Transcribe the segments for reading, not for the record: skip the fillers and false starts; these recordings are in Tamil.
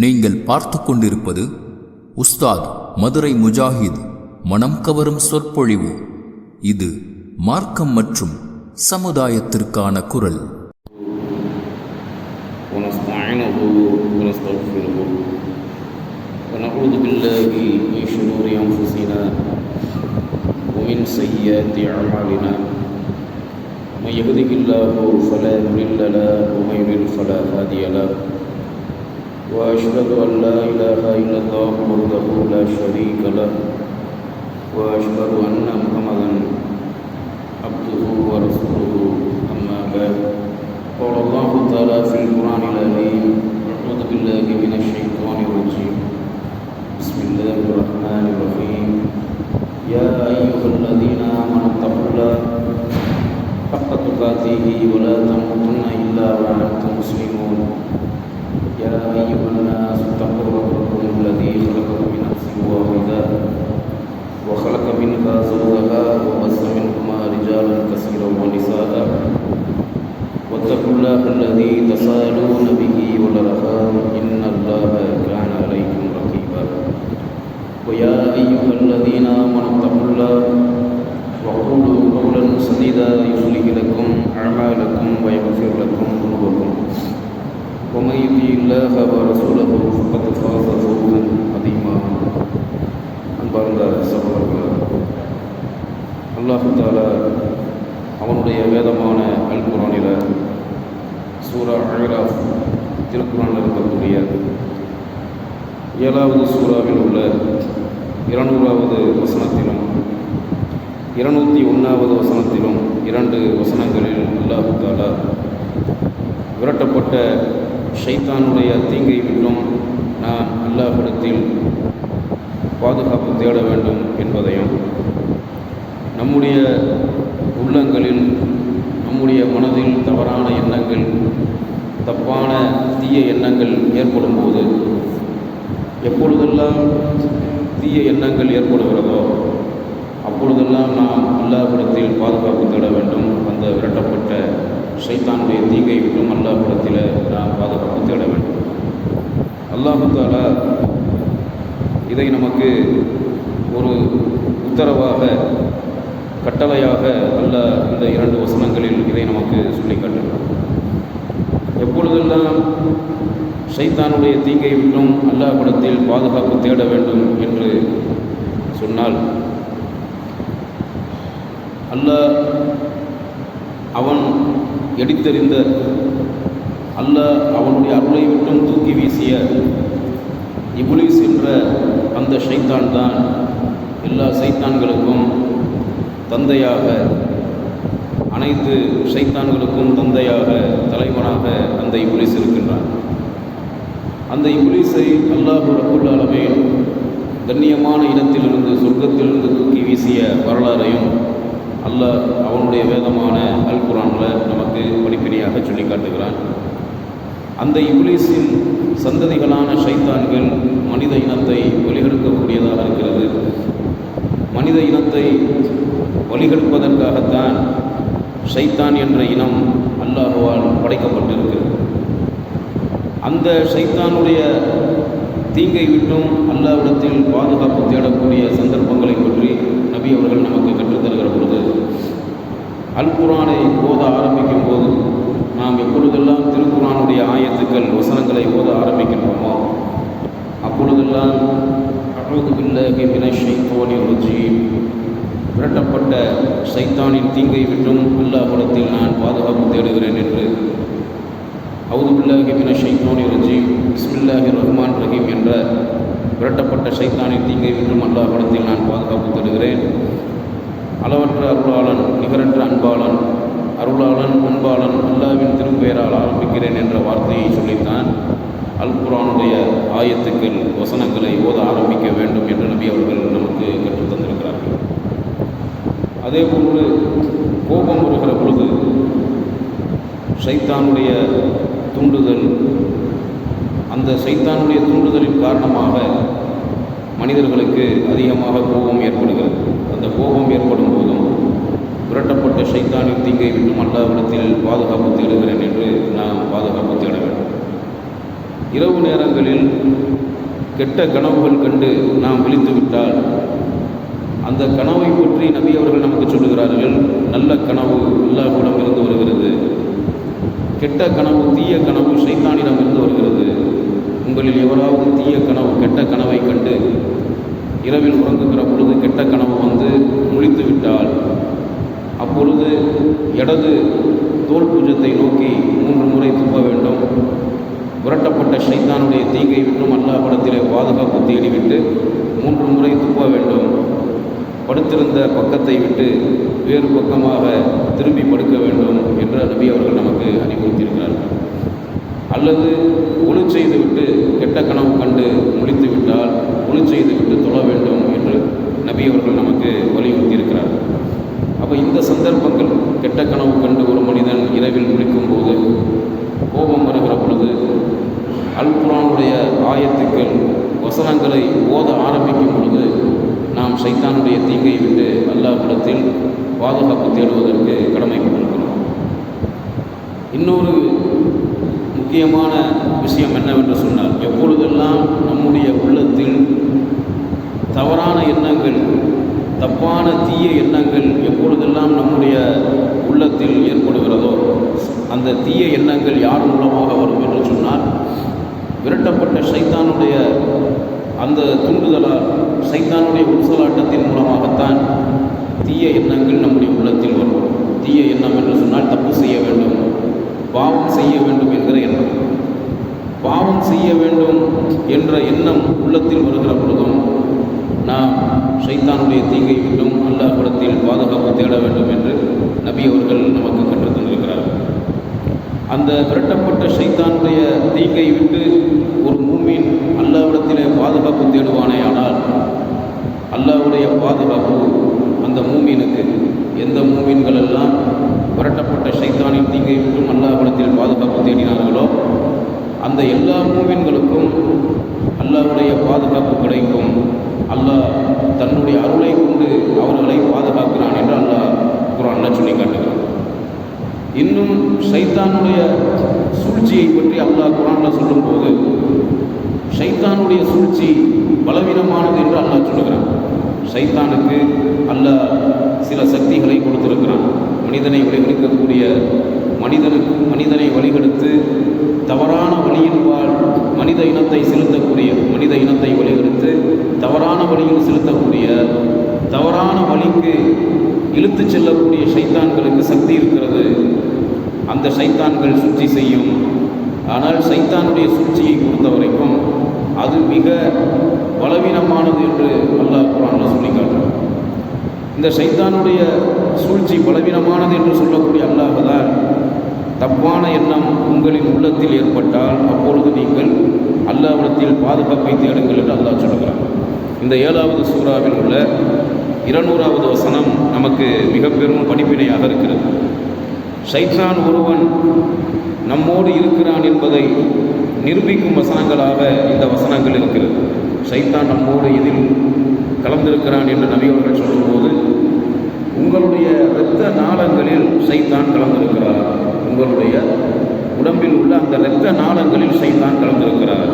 நீங்கள் பார்த்து கொண்டிருப்பது உஸ்தாத் மதுரை முஜாஹித் மனம் கவரும் சொற்பொழிவு. இது மார்க்கம் மற்றும் சமுதாயத்திற்கான குரல். ونعوذ بالله من شرور أنفسنا ومن سيئات أعمالنا من يهده الله فلا مضل له ومن يضلل فلا هادي له وأشهد أن لا إله إلا الله وحده لا شريك له وأشهد أن محمدا عبده ورسوله أما بعد قال الله تعالى في القرآن العظيم أعوذ بالله من الشيطان الرجيم بسم الله الرحمن الرحيم يا أيها الذين آمنوا اتقوا الله حق تقاته ولا تموتن إلا وأنتم مسلمون يا أيها الناس اتقوا ربكم الذي خلقكم من نفس واحدة وخلق منها زوجها وبث منهما رجالا كثيرا ونساء واتقوا الله الذي تساءلون به والأرحام إن الله كان عليكم رقيبا ويا أيها الذين آمنوا اتقوا الله وقولوا قولا سديدا يصلح لكم أعمالكم ويغفر لكم ذنوبكم ومن يطع الله ورسوله فقد فاز فوزا عظيما. அன்பார்ந்த சகோதரர்களே, அல்லாஹ் தஆலா அவனுடைய வேதமான அல் குர்ஆனில் சூரா அராஃப் திருக்குர்ஆனில் இருக்கக்கூடிய 7வது சூறாவில் உள்ள 200வது வசனத்திலும் 201வது வசனத்திலும் 2 வசனங்களில் அல்லாஹ் தஆலா விரட்டப்பட்ட ஷைத்தானுடைய தீங்கை விட்டும் நான் அல்லாஹ்விடத்தில் பாதுகாப்பு தேட வேண்டும் என்பதையும், நம்முடைய உள்ளங்களில் நம்முடைய மனதில் தவறான எண்ணங்கள், தப்பான தீய எண்ணங்கள் ஏற்படும் போது, எப்பொழுதெல்லாம் தீய எண்ணங்கள் ஏற்படுகிறதோ அப்பொழுதெல்லாம் நாம் அல்லாஹ்விடத்தில் பாதுகாப்பு தேட வேண்டும். அந்த விரட்டப்பட்ட ஷைத்தானுடைய தீங்கை விட்டும் அல்லாஹ்விடத்தில் நாம் பாதுகாப்பு தேட வேண்டும். அல்லாஹ் தஆலா இதை நமக்கு ஒரு உத்தரவாக, கட்டளையாக அல்லாஹ் இந்த 2 வசனங்களில் இதை நமக்கு சொல்லி காட்டுகிறார். எப்பொழுதெல்லாம் ஷைத்தானுடைய தீங்கை விட்டும் அல்லாஹ்விடத்தில் பாதுகாப்பு தேட வேண்டும் என்று சொன்னால், அல்லாஹ் அவன் எடுத்தறிந்த, அல்லாஹ் அவனுடைய அருளை விட்டும் தூக்கி வீசிய இப்லீஸ் என்ற அந்த ஷைத்தான் தான் எல்லா சைத்தான்களுக்கும் தந்தையாக, அனைத்து ஷைத்தான்களுக்கும் தந்தையாக, தலைவனாக அந்த இப்லீஸ் இருக்கின்றான். அந்த இப்லீஸை அல்லாஹ் ரப்புல் ஆலமீன் கண்ணியமான இடத்திலிருந்து, சொர்க்கத்திலிருந்து தூக்கி வீசிய வரலாறையும் அல்லாஹ் அவனுடைய வேதமான அல் குர்ஆனில் நமக்கு படிப்பினையாக சொல்லி காட்டுகிறான். அந்த இப்லீஸின் சந்ததிகளான ஷைத்தான்கள் மனித இனத்தை வழிகெடுக்கக்கூடியதாக இருக்கிறது. மனித இனத்தை வழிகெடுப்பதற்காகத்தான் ஷைத்தான் என்ற இனம் அல்லாஹ்வால் படைக்கப்பட்டிருக்கிறது. அந்த ஷைத்தானுடைய தீங்கை விட்டும் அல்லாஹ்விடத்தில் பாதுகாப்பு தேடக்கூடிய சந்தர்ப்பங்களை பற்றி நபி அவர்கள் நமக்கு கற்றுத்தருகிற பொழுது, அல் குர்ஆனை ஓத ஆரம்பிக்கும் போது, நாம் எப்பொழுதெல்லாம் திருக்குர்ஆனுடைய ஆயத்துக்கள், வசனங்களை ஓத ஆரம்பிக்கின்றோமோ அப்பொழுதெல்லாம் அஊது பில்லாஹி மினஷ் ஷைத்தானிர் ரஜீம், விரட்டப்பட்ட ஷைத்தானின் தீங்கை விட்டும் அல்லாஹ்விடத்தில் நான் பாதுகாப்பு தேடுகிறேன் என்று, அஊது பில்லாஹி மினஷ் ஷைத்தானிர் ரஜீம் பிஸ்மில்லாஹிர் ரஹ்மானிர் ரஹீம் என்ற விரட்டப்பட்ட ஷைத்தானின் தீங்கை விட்டும் அல்லாஹ்விடத்தில் நான் பாதுகாப்பு தேடுகிறேன். அளவற்ற அருளாளன், நிகரற்ற அன்பாளன், அருளாளன், அன்பாளன் அல்லாஹ்வின் திருப்பெயரால் ஆரம்பிக்கிறேன் என்ற வார்த்தையை சொல்லித்தான் அல் குர்ஆனுடைய ஆயத்துக்கள், வசனங்களை ஓத ஆரம்பிக்க வேண்டும் என்று நபி அவர்கள் நமக்கு கற்றுத் தந்திருக்கிறார்கள். அதே போன்று கோபம் வருகிற பொழுது ஷைத்தானுடைய தூண்டுதல், அந்த ஷைத்தானுடைய தூண்டுதலின் காரணமாக மனிதர்களுக்கு அதிகமாக கோபம் ஏற்படுகிறது. அந்த கோபம் ஏற்படும் போதும் விரட்டப்பட்ட ஷைத்தானின் தீங்கை விட்டும் அல்லாஹ்விடத்தில் பாதுகாப்பு தேடுகிறேன் என்று நாம் பாதுகாப்பு தேட வேண்டும். இரவு நேரங்களில் கெட்ட கனவுகள் கண்டு நாம் விழித்துவிட்டால் அந்த கனவை பற்றி நபி அவர்கள் நமக்கு சொல்லுகிறார்கள், நல்ல கனவு அல்லாஹ்விடம் இருந்து வருகிறது, கெட்ட கனவு தீய கனவு ஷைத்தானிடம் இருந்து வருகிறது. உங்களில் எவராவது தீய கனவு கெட்ட கனவை கண்டு இரவில் உறங்குகிற பொழுது கெட்ட கனவு வந்து முழித்து விட்டால் அப்பொழுது இடது தோல் பூஜத்தை நோக்கி 3 முறை துப்ப வேண்டும். விரட்டப்பட்ட ஷைத்தானுடைய தீங்கை விட்டும் அல்லாஹ்விடத்திலே பாதுகாப்பு தேடிவிட்டு 3 முறை துப்ப வேண்டும். படுத்திருந்த பக்கத்தை விட்டு வேறு பக்கமாக திரும்பி படுக்க வேண்டும் என்ற நபி அவர்கள் நமக்கு அறிவுறுத்தியிருக்கிறார்கள். அல்லது ஒளி செய்துவிட்டு கெட்ட கனவு கண்டு முழித்து விட்டால் ஒளி செய்துவிட்டு தொழ வேண்டும் என்று நபி அவர்கள் நமக்கு வலியுறுத்தியிருக்கிறார்கள். அப்போ இந்த சந்தர்ப்பங்கள், கெட்ட கனவு கண்டு ஒரு மனிதன் இரவில் முழிக்கும் போது, கோபம் வருகிற பொழுது, அல் குர்ஆனுடைய ஆயத்துக்கள் வசனங்களை ஓத ஆரம்பிக்கும் பொழுது நாம் ஷைத்தானுடைய தீங்கை விட்டு அல்லாஹ்விடத்தில் பாதுகாப்பு தேடுவதற்கு கடமைப்பட்டிருக்கிறோம். இன்னொரு முக்கியமான விஷயம் என்னவென்று சொன்னால், எப்பொழுதெல்லாம் நம்முடைய உள்ளத்தில் தவறான எண்ணங்கள், தப்பான தீய எண்ணங்கள் எப்பொழுதெல்லாம் நம்முடைய உள்ளத்தில் ஏற்படுகிறதோ, அந்த தீய எண்ணங்கள் யார் மூலமாக வரும் என்று சொன்னால், விரட்டப்பட்ட ஷைத்தானுடைய அந்த தூண்டுதலால், ஷைத்தானுடைய உட்சலாட்டத்தின் மூலமாகத்தான் தீய எண்ணங்கள் நம்முடைய உள்ளத்தில் வரும். தீய எண்ணம் என்று சொன்னால் தப்பு செய்ய வேண்டும், பாவம் செய்ய வேண்டும் என்கிற எண்ணம். பாவம் செய்ய வேண்டும் என்ற எண்ணம் உள்ளத்தில் வருகிற பொழுதும் நாம் ஷைத்தானுடைய தீங்கை விட்டும் அல்லாஹ்விடத்தில் பாதுகாப்பு தேட வேண்டும் என்று நபி அவர்கள் நமக்கு கற்றுத் தந்திருக்கிறார்கள். அந்த விரட்டப்பட்ட ஷைத்தானுடைய தீங்கை விட்டு ஒரு மூமின் அல்லாஹ்விடத்திலே பாதுகாப்பு தேடுவானே ஆனால் அல்லாஹ்வுடைய பாதுகாப்பு அந்த மூமினுக்கு, எந்த மூமின்கள் எல்லாம் விரட்டப்பட்ட ஷைத்தானின் தீங்கை விட்டும் அல்லாஹ்விடத்தில் பாதுகாப்பு தேடினார்களோ அந்த எல்லா மூமின்களுக்கும் அல்லாஹ்வுடைய பாதுகாப்பு கிடைக்கும். அல்லாஹ் தன்னுடைய அருளை கொண்டு அவர்களை பாதுகாக்கிறான் என்று அல்லாஹ் குர்ஆனில் சொல்லி காட்டுகிறான். இன்னும் ஷைத்தானுடைய சூழ்ச்சியை பற்றி அல்லாஹ் குர்ஆனில் சொல்லும்போது, ஷைத்தானுடைய சூழ்ச்சி பலவீனமானது என்று அல்லாஹ் சொல்லுகிறான். ஷைத்தானுக்கு அல்லாஹ் சில சக்திகளை கொடுத்திருக்கிறான். மனிதனை வழிகெடுக்கக்கூடிய, மனிதனை வழிகெடுத்து தவறான வழியின்பால் மனித இனத்தை செலுத்தக்கூடிய, மனித இனத்தை வழிகெடுத்து தவறான வழியில் செலுத்தக்கூடிய, தவறான வழிக்கு இழுத்து செல்லக்கூடிய ஷைத்தான்களுக்கு சக்தி இருக்கிறது. அந்த ஷைத்தான்கள் சூழ்ச்சி செய்யும். ஆனால் ஷைத்தானுடைய சூழ்ச்சியை பொறுத்த வரைக்கும் அது மிக பலவீனமானது என்று அல்லாஹ் குர்ஆனில் சொல்லி காட்டுறான். இந்த ஷைத்தானுடைய சூழ்ச்சி பலவீனமானது என்று சொல்லக்கூடிய அல்லாஹ் தான் தப்பான எண்ணம் உங்களின் உள்ளத்தில் ஏற்பட்டால் அப்பொழுது நீங்கள் அல்லாஹ்விடத்தில் பாதுகாப்பை தேடுங்கள் என்று அல்லாஹ் சொல்கிறான். இந்த 7வது சூறாவில் உள்ள 200வது வசனம் நமக்கு மிக பெரும் படிப்பினையாக இருக்கிறது. ஷைத்தான் ஒருவன் நம்மோடு இருக்கிறான் என்பதை நிரூபிக்கும் வசனங்களாக இந்த வசனங்கள் இருக்கிறது. ஷைத்தான் நம்மோடு இதில் கலந்திருக்கிறான் என்று நபி அவர்கள் சொல்லும்போது, உங்களுடைய இரத்த நாளங்களில் ஷைத்தான் கலந்திருக்கிறார், உங்களுடைய உடம்பில் உள்ள அந்த இரத்த நாளங்களில் ஷைத்தான் கலந்திருக்கிறார்.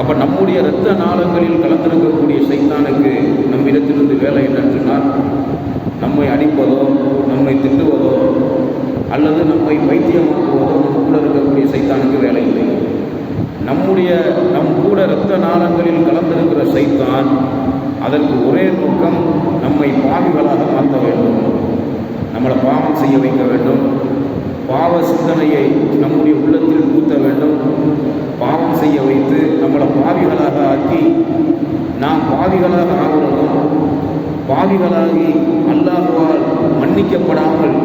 அப்போ நம்முடைய இரத்த நாளங்களில் கலந்திருக்கக்கூடிய ஷைத்தானுக்கு நம்மிடத்திலிருந்து வேலை என்னன்னு சொன்னால், நம்மை அடிப்பதோ, நம்மை திட்டுவதோ, அல்லது நம்மை பைத்தியமாக்குவதோ நம்ம கூட இருக்கக்கூடிய ஷைத்தானுக்கு வேலை இல்லை. நம் கூட இரத்த நாளங்களில் கலந்திருக்கிற ஷைத்தான் அதற்கு ஒரே நோக்கம் நம்மை பாவிகளாக மாற்ற வேண்டும், நம்மளை பாவம் செய்ய வைக்க வேண்டும், பாவ சிந்தனையை நம்முடைய உள்ளத்தில் ஊற்ற வேண்டும், பாவம் செய்ய வைத்து நம்மளை பாவிகளாக ஆக்கி நாம் பாவிகளாக ஆகுவதும், பாவிகளாகி அல்லாஹ்வால் மன்னிக்கப்படாமல்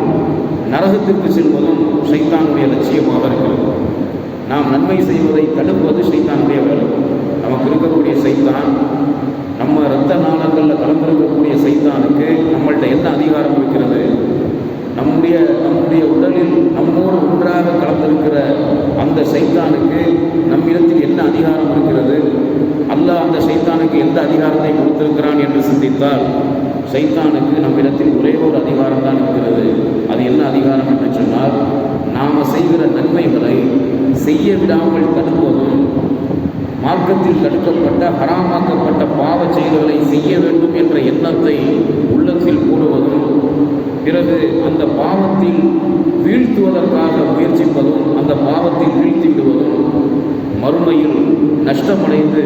நரகத்திற்கு செல்வதும் ஷைத்தானுடைய லட்சியமாக இருக்கிறது. நாம் நன்மை செய்வதை தடுப்பது ஷைத்தானுடைய வேலை. நமக்கு இருக்கக்கூடிய ஷைத்தான், நம்ம இரத்த நாளங்களில் கலந்திருக்கக்கூடிய ஷைத்தானுக்கு நம்மள்கிட்ட என்ன அதிகாரம் இருக்கிறது? நம்முடைய உடலில் நம்மோடு ஒன்றாக கலந்திருக்கிற அந்த ஷைத்தானுக்கு நம்மிடத்தில் என்ன அதிகாரம் இருக்கிறது? அல்லாஹ் அந்த ஷைத்தானுக்கு எந்த அதிகாரத்தை கொடுத்திருக்கிறான் என்று சிந்தித்தால், ஷைத்தானுக்கு நம்மிடத்தில் ஒரே ஒரு அதிகாரம் தான் இருக்கிறது. அது என்ன அதிகாரம் என்று சொன்னால், நாம் செய்கிற நன்மைகளை செய்ய விடாமல் தடுப்பதும், மார்க்கத்தில் தடுக்கப்பட்ட ஹராமாக்கப்பட்ட பாவ செயல்களை செய்ய வேண்டும் என்ற எண்ணத்தை உள்ளத்தில் போடுவதும், பிறகு அந்த பாவத்தில் வீழ்த்துவதற்காக முயற்சிப்பதும், அந்த பாவத்தில் வீழ்த்திவிடுவதும், மறுமையில் நஷ்டமடைந்து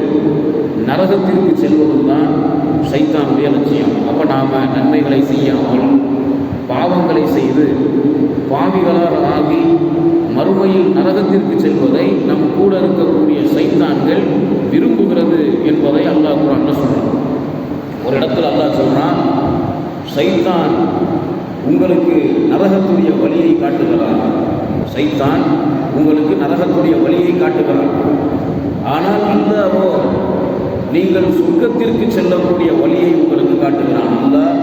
நரகத்திற்கு செல்வதும் தான் சைத்தானுடைய லட்சியம். அப்போ நாம் நன்மைகளை செய்யாமல் பாவங்களை செய்து பாவிகளாக ஆகி மறுமையில் நரகத்திற்கு செல்வதை நம் கூட இருக்கக்கூடிய சைத்தான்கள் விரும்புகிறது என்பதை அல்லாஹ் குர்ஆன்ல சொல்றான். ஒரு இடத்துல அல்லாஹ் சொல்றான், சைத்தான் உங்களுக்கு நரகத்துடைய வழியை காட்டுகிறான். சைத்தான் உங்களுக்கு நரகத்துடைய வழியை காட்டுகிறான். ஆனால் அல்லாஹ்வோ நீங்கள் சொர்க்கத்திற்கு செல்லக்கூடிய வழியை உங்களுக்கு காட்டுகிறான். அல்லாஹ்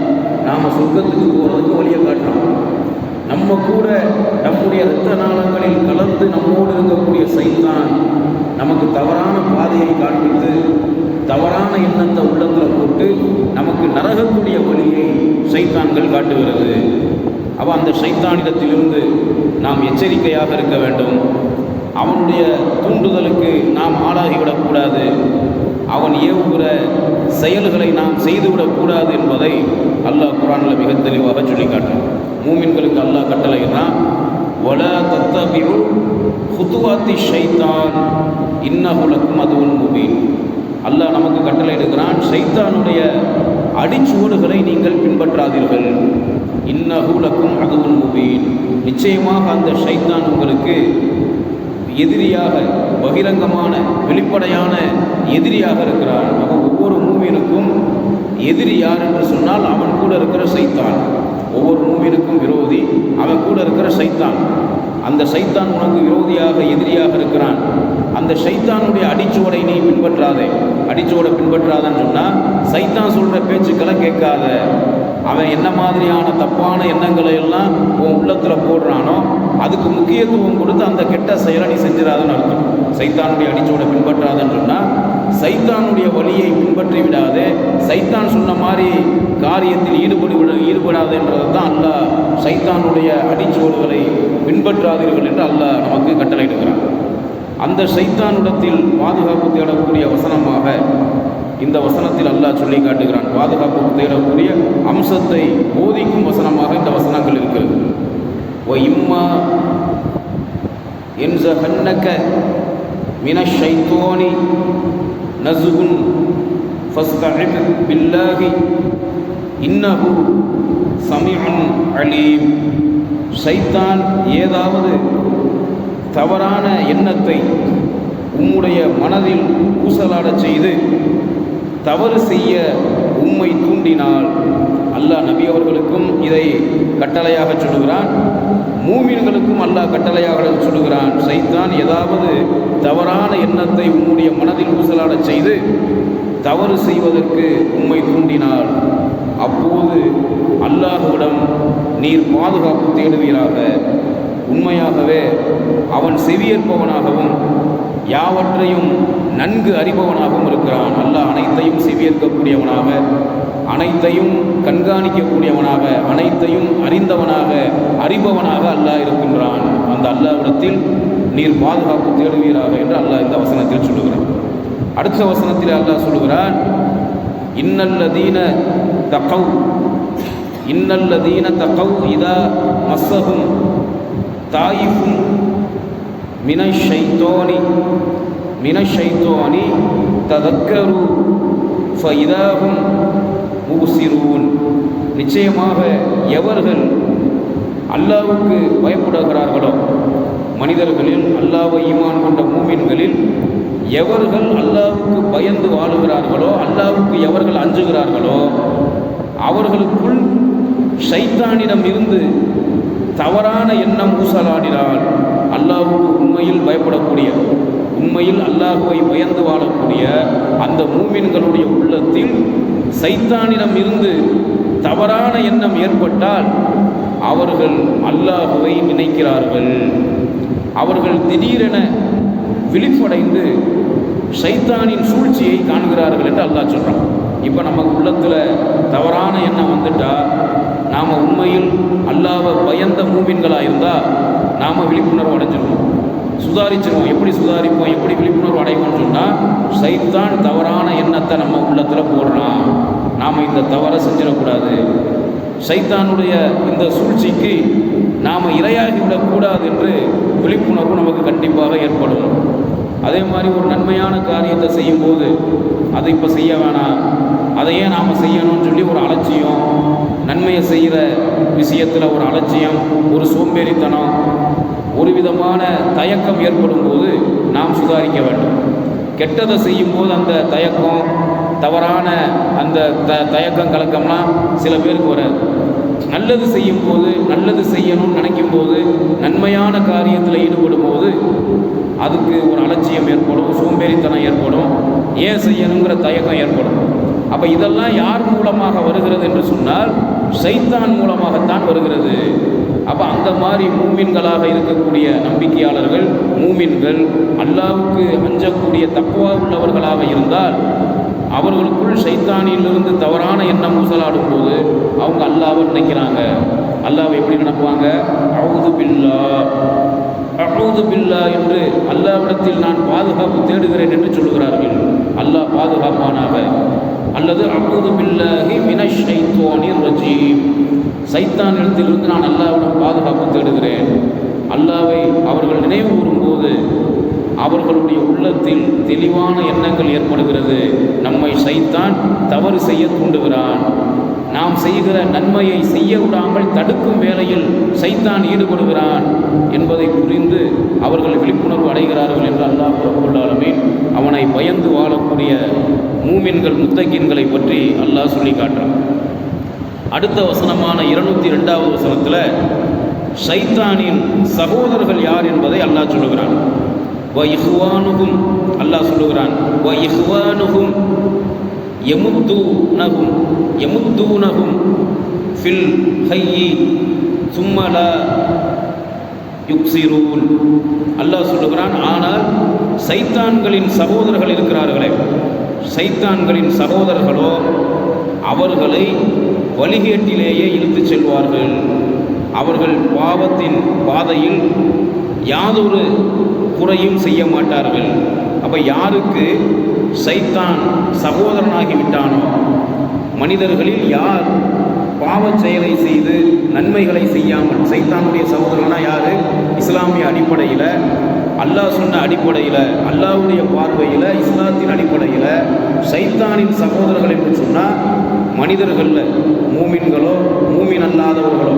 நாம் சொர்க்கத்துக்கு போகிறதுக்கு வழியை காட்டுறான். நம்ம கூட நம்முடைய இரத்த நாளங்களில் கலந்து நம்மோடு இருக்கக்கூடிய சைத்தான் நமக்கு தவறான பாதையை காண்பித்து தவறான எண்ணத்தை உள்ளத்தில் போட்டு நமக்கு நரகத்துடைய வழியை சைத்தான்கள் காட்டுகிறது. அவன் அந்த சைத்தானிடத்திலிருந்து நாம் எச்சரிக்கையாக இருக்க வேண்டும். அவனுடைய தூண்டுதலுக்கு நாம் ஆளாகிவிடக்கூடாது. அவன் ஏவுகிற செயல்களை நாம் செய்துவிடக்கூடாது என்பதை அல்லாஹ் குர்ஆனில் மிக தெளிவாக சொல்லி காட்டுறான். மூமின்களுக்கு அல்லாஹ் கட்டளையிடுறான், வலா தத்தபிஉ ஹுதுவாத்தி ஷைத்தான் இன்னஹு லக்கும் அதுவுன் முபீன். அல்லாஹ் நமக்கு கட்டளையிடுகிறான், ஷைத்தானுடைய அடிச்சுவடுகளை நீங்கள் பின்பற்றாதீர்கள். இன்னஹு லக்கும் அதுவுன் முபீன். நிச்சயமாக அந்த ஷைத்தான் உங்களுக்கு எதிரியாக, பகிரங்கமான வெளிப்படையான எதிரியாக இருக்கிறான். அப்போ ஒவ்வொரு மூமினுக்கும் எதிரி யார் என்று சொன்னால் அவன் கூட இருக்கிற சைத்தான். ஒவ்வொரு மூமினுக்கும் விரோதி அவன் கூட இருக்கிற சைத்தான். அந்த சைத்தான் உனக்கு விரோதியாக எதிரியாக இருக்கிறான். அந்த சைத்தானுடைய அடிச்சுவடை நீ பின்பற்றாதே. அடிச்சுவடை பின்பற்றாதன்னு சொன்னால் சைத்தான் சொல்கிற பேச்சுக்களை கேட்காத. அவன் என்ன மாதிரியான தப்பான எண்ணங்களை எல்லாம் உன் உள்ளத்தில் போடுறானோ அதுக்கு முக்கியத்துவம் கொடுத்து அந்த கெட்ட செயலை நீ செஞ்சிடாதுன்னு அர்த்தம். சைத்தானுடைய அடிச்சோட பின்பற்றாதுன்னு சொன்னால் சைத்தானுடைய வழியை பின்பற்றி விடாதே, சைத்தான் சொன்ன மாதிரி காரியத்தில் ஈடுபடாதுன்றது தான் அல்லாஹ் சைத்தானுடைய அடிச்சோடுகளை பின்பற்றாதீர்கள் என்று அல்லாஹ் நமக்கு கட்டளையிடுகிறான். அந்த சைத்தானிடத்தில் பாதுகாப்பு தேடக்கூடிய வசனமாக இந்த வசனத்தில் அல்லாஹ் சொல்லி காட்டுகிறான். பாதுகாப்பு தேடக்கூடிய அம்சத்தை போதிக்கும் வசனமாக இந்த வசனங்கள் இருக்கிறது. வ இம்மா யன்ஸகன்னக மினஷ் ஷைத்தானி நஸ்குன் ஃபஸ்தஇத் பில்லாஹி இன்னஹு ஸமீஉன் அலீம். ஷைத்தான் ஏதாவது தவறான எண்ணத்தை உம்முடைய மனதில் ஊசலாடச் செய்து தவறு செய்ய உம்மை தூண்டினால், அல்லாஹ் நபி அவர்களுக்கும் இதை கட்டளையாக சொல்லுகிறான், மூமின்களுக்கும் அல்லாஹ் கட்டளையாக சொல்லுகிறான். சைத்தான் ஏதாவது தவறான எண்ணத்தை உம்முடைய மனதில் ஊசலாடச் செய்து தவறு செய்வதற்கு உம்மை தூண்டினால், அப்போது அல்லாஹ்விடம் நீர் பாதுகாப்பு தேடுவீராக. உண்மையாகவே அவன் செவியேற்பவனாகவும் யாவற்றையும் நன்கு அறிபவனாகவும் இருக்கிறான். அல்லாஹ் அனைத்தையும் செவியேற்கக்கூடியவனாக, அனைத்தையும் கண்காணிக்கக்கூடியவனாக, அனைத்தையும் அறிந்தவனாக, அறிபவனாக அல்லாஹ் இருக்கின்றான். அந்த அல்லாஹ்விடத்தில் நீர் பாதுகாப்பு தேடுவீராக என்று அல்லாஹ் இந்த வசனத்தில் சொல்லுகிறான். அடுத்த வசனத்தில் அல்லாஹ் சொல்லுகிறான், இன்னல்லதீன தகவ் இதா மஸ்ஸஹும் தாயிஃபும் மினஷ் ஷைத்தானி ததக்கரு ஃபஇதாஹும் முப்சிரூன். நிச்சயமாக எவர்கள் அல்லாஹ்வுக்கு பயப்படுகிறார்களோ, மனிதர்களில் அல்லாஹ்வை ஈமான் கொண்ட மூமின்களில் எவர்கள் அல்லாஹ்வுக்கு பயந்து வாழுகிறார்களோ, அல்லாஹ்வுக்கு எவர்கள் அஞ்சுகிறார்களோ, அவர்களுக்குள் ஷைத்தானிடம் இருந்து தவறான எண்ணம் ஊசலாடினால், அல்லாஹ்வுக்கு உண்மையில் பயப்படக்கூடிய, உண்மையில் அல்லாஹ்வை பயந்து வாழக்கூடிய அந்த மூமின்களுடைய உள்ளத்தில் சைத்தானிடம் இருந்து தவறான எண்ணம் ஏற்பட்டால் அவர்கள் அல்லாஹ்வை நினைக்கிறார்கள். அவர்கள் திடீரென விழிப்படைந்து சைத்தானின் சூழ்ச்சியை காண்கிறார்கள் என்று அல்லாஹ் சொல்கிறான். இப்போ நம்ம உள்ளத்தில் தவறான எண்ணம் வந்துட்டால் நாம் உண்மையில் அல்லாஹ்வை பயந்த மூமின்களாக இருந்தால் நாம் விழிப்புணர்வு அடைஞ்சிருவோம். சுதாரிச்சிருவோம். எப்படி சுதாரிப்போம், எப்படி விழிப்புணர்வு அடைவோம்னு சொன்னால், சைத்தான் தவறான எண்ணத்தை நம்ம உள்ளத்தில் போடுறான், நாம் இந்த தவறை செஞ்சிடக்கூடாது, சைத்தானுடைய இந்த சூழ்ச்சிக்கு நாம் இரையாகிவிடக்கூடாது என்று விழிப்புணர்வு நமக்கு கண்டிப்பாக ஏற்படும். அதே மாதிரி ஒரு நன்மையான காரியத்தை செய்யும்போது அதை இப்போ செய்ய வேணாம், அதையே நாம் செய்யணும்னு சொல்லி ஒரு அலட்சியம், நன்மையை செய்கிற விஷயத்தில் ஒரு அலட்சியம், ஒரு சோம்பேறித்தனம், ஒரு விதமான தயக்கம் ஏற்படும் போது நாம் சுதாரிக்க வேண்டும். கெட்டதை செய்யும்போது அந்த தயக்கம், தவறான அந்த தயக்கம் கலக்கம்லாம் சில பேருக்கு வராது. நல்லது செய்யும்போது, நல்லது செய்யணும்னு நினைக்கும் போது, நன்மையான காரியத்தில் ஈடுபடும் போது அதுக்கு ஒரு அலட்சியம் ஏற்படும், சோம்பேறித்தனம் ஏற்படும், ஏன் செய்யணுங்கிற தயக்கம் ஏற்படும். அப்போ இதெல்லாம் யார் மூலமாக வருகிறது என்று சொன்னால், சைத்தான் மூலமாகத்தான் வருகிறது. அப்போ அந்த மாதிரி மூமின்களாக இருக்கக்கூடிய நம்பிக்கையாளர்கள், மூமின்கள் அல்லாஹ்வுக்கு அஞ்சக்கூடிய தக்வா உள்ளவர்களாக இருந்தால், அவர்களுக்குள் சைத்தானிலிருந்து தவறான எண்ணம் ஊசலாடும் போது அவங்க அல்லாஹ்வை நினைக்கிறாங்க. அல்லாஹ்வை எப்படி நினைப்பாங்க? அஊது பில்லாஹ், அஊது பில்லாஹ் என்று அல்லாஹ்விடத்தில் நான் பாதுகாப்பு தேடுகிறேன் என்று சொல்கிறார்கள். அல்லாஹ் பாதுகாப்பானாக. அல்லது அஊது பில்லாஹி மினஷ் ஷைத்தானிர் ரஜீம், சைத்தானிடத்திலிருந்து நான் அல்லாஹ்விடம் பாதுகாப்பு தேடுகிறேன். அல்லாஹ்வை அவர்கள் நினைவு கூறும்போது அவர்களுடைய உள்ளத்தில் தெளிவான எண்ணங்கள் ஏற்படுகிறது. நம்மை சைத்தான் தவறு செய்ய தூண்டுகிறான், நாம் செய்கிற நன்மையை செய்ய விடாமல் தடுக்கும் வேளையில் சைத்தான் ஈடுபடுகிறான் என்பதை புரிந்து அவர்கள் விழிப்புணர்வு அடைகிறார்கள் என்று அல்லாஹ் ரப்பல் ஆலமீன் அவனை பயந்து வாழக்கூடிய மூமின்கள், முத்தகீன்களை பற்றி அல்லாஹ் சொல்லி காட்டுறான். அடுத்த வசனமான 202வது வசனத்தில் சைத்தானின் சகோதரர்கள் யார் என்பதை அல்லாஹ் சொல்லுகிறான். வ இஹ்வானுஹும், அல்லாஹ் சொல்லுகிறான், வ இஹ்வானுஹும் யமுத்தூனஹும் ஃபில் ஹய்யி சும்ம லா யுக்ஸிரூன். அல்லாஹ் சொல்லுகிறான், ஆனால் சைத்தான்களின் சகோதரர்கள் இருக்கிறார்களே, சைத்தான்களின் சகோதரர்களோ அவர்களை வழிகேட்டிலேயே இழுத்து செல்வார்கள். அவர்கள் பாவத்தின் பாதையில் யாதொரு குறையும் செய்ய மாட்டார்கள். அப்போ யாருக்கு சைத்தான் சகோதரனாகிவிட்டானோ, மனிதர்களில் யார் பாவச் செயலை செய்து நன்மைகளை செய்யாமல், சைத்தானுடைய சகோதரனா யார்? இஸ்லாமிய அடிப்படையில், அல்லாஹ் சொன்ன அடிப்படையில், அல்லாஹ்வுடைய பார்வையில், இஸ்லாத்தின் அடிப்படையில் சைத்தானின் சகோதரர்கள் என்று சொன்னால் மனிதர்களில் மூமின்களோ மூமின் அல்லாதவர்களோ,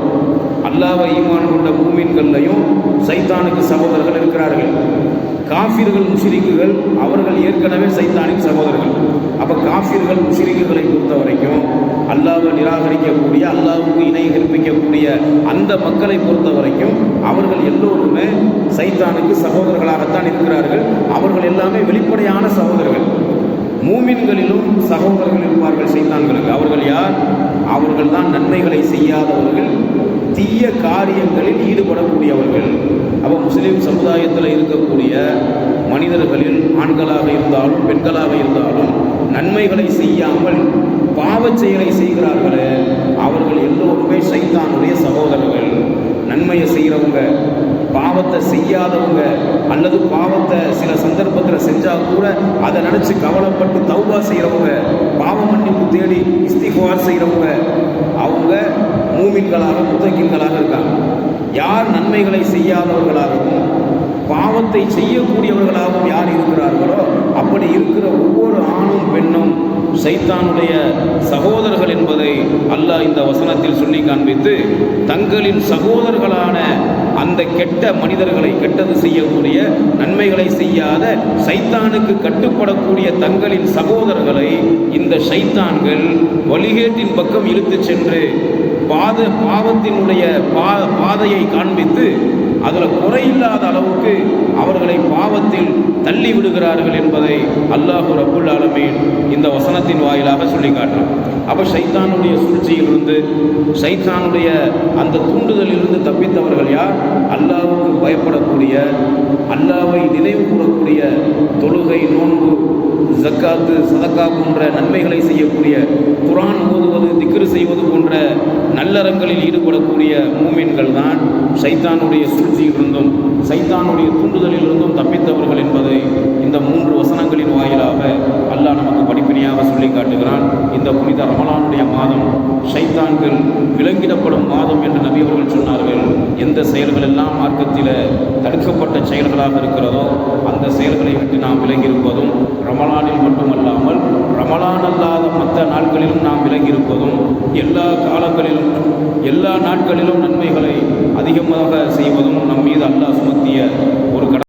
அல்லாஹ்வை ஈமான் கொண்ட மூமின்கள்லையும் சைத்தானுக்கு சகோதரர்கள் இருக்கிறார்கள். காஃபிர்கள், முஷ்ரிக்குகள் அவர்கள் ஏற்கனவே சைத்தானின் சகோதரர்கள். அப்போ காஃபிர்கள், முஷ்ரிக்குகளை பொறுத்த வரைக்கும் அல்லாஹ்வை நிராகரிக்கக்கூடிய, அல்லாஹ்வுக்கு இணை கற்பிக்கக்கூடிய அந்த மக்களை பொறுத்த வரைக்கும் அவர்கள் எல்லோருமே சைத்தானுக்கு சகோதரர்களாகத்தான் இருக்கிறார்கள். அவர்கள் எல்லாமே வெளிப்படையான சகோதரர்கள். மூமின்களிலும் சகோதரர்கள் இருப்பார்கள் சைத்தான்களுக்கு. அவர்கள் யார்? அவர்கள் தான் நன்மைகளை செய்யாதவர்கள், தீய காரியங்களில் ஈடுபடக்கூடியவர்கள். அப்போ முஸ்லீம் சமுதாயத்தில் இருக்கக்கூடிய மனிதர்களில் ஆண்களாக இருந்தாலும் பெண்களாக இருந்தாலும் நன்மைகளை செய்யாமல் பாவச் செயலை செய்கிறார்களே, அவர்கள் எல்லோருமே சைத்தானுடைய சகோதரர்கள். நன்மையை செய்கிறவங்க, பாவத்தை செய்யாதவங்க, அல்லது பாவத்தை சில சந்தர்ப்பத்தில் செஞ்சால் கூட அதை நினச்சி கவலைப்பட்டு தௌபா செய்கிறவங்க, பாவ மன்னிப்பு தேடி இஸ்திக்ஃபார் செய்கிறவங்க, அவங்க மூமின்களாக, முத்தகீன்களாக இருக்காங்க. யார் நன்மைகளை செய்யாதவர்களாகவும் பாவத்தை செய்யக்கூடியவர்களாகவும் யார் இருக்கிறார்களோ, அப்படி இருக்கிற ஒவ்வொரு ஆணும் பெண்ணும் சைத்தானுடைய சகோதரர்கள் என்பதை அல்லாஹ் இந்த வசனத்தில் சொல்லி காண்பித்து, தங்களின் சகோதரர்களான அந்த கெட்ட மனிதர்களை, கெட்டது செய்யக்கூடிய, நன்மைகளை செய்யாத, சைத்தானுக்கு கட்டுப்படக்கூடிய தங்களின் சகோதரர்களை இந்த சைத்தான்கள் வழிகேட்டின் பக்கம் இழுத்து சென்று பாவத்தினுடைய பாதையை காண்பித்து அதில் குறையில்லாத அளவுக்கு அவர்களை பாவத்தில் தள்ளி விடுகிறார்கள் என்பதை அல்லாஹ் ரப்புல் ஆலமீன் இந்த வசனத்தின் வாயிலாக சொல்லி காட்டுறான். அப்போ சைத்தானுடைய சூழ்ச்சியிலிருந்து, சைத்தானுடைய அந்த தூண்டுதலிலிருந்து தப்பித்தவர்கள் யார்? அல்லாஹ்வுக்கு பயப்படக்கூடிய, அல்லாஹ்வை நினைவு கூறக்கூடிய, தொழுகை, நோன்பு, ஜக்காத்து, சதக்கா போன்ற நன்மைகளை செய்யக்கூடிய, குர்ஆன் ஓதுவது, திக்ரு செய்வது போன்ற நல்லறங்களில் ஈடுபடக்கூடிய மூமின்கள் தான் ஷைத்தானுடைய சூழ்ச்சியிலிருந்தும் சைத்தானுடைய தூண்டுதலிலிருந்தும் தப்பித்தவர்கள் என்பதை இந்த 3 வசனங்களின் வாயிலாக அல்லாஹ் நமக்கு படிப்பினையாக சொல்லி காட்டுகிறான். இந்த புனித ரமலானுடைய மாதம் ஷைத்தான்கள் விலங்கிடப்படும் மாதம் என்று நபி அவர்கள் சொன்னார்கள். எந்த செயல்கள் எல்லாம் மார்க்கத்தில் தடுக்கப்பட்ட செயல்களாக இருக்கிறதோ அந்த செயல்களை விட்டு நாம் விலகியிருப்பதும், ரமலானில் மட்டுமல்லாமல் ரமலான் அல்லாத மற்ற நாட்களிலும் நாம் விலகியிருப்பதும், எல்லா காலங்களிலும் எல்லா நாட்களிலும் நன்மைகளை அதிகமாக செய்வதும் நம் மீது அல்லாஹ் சுமத்திய ஒரு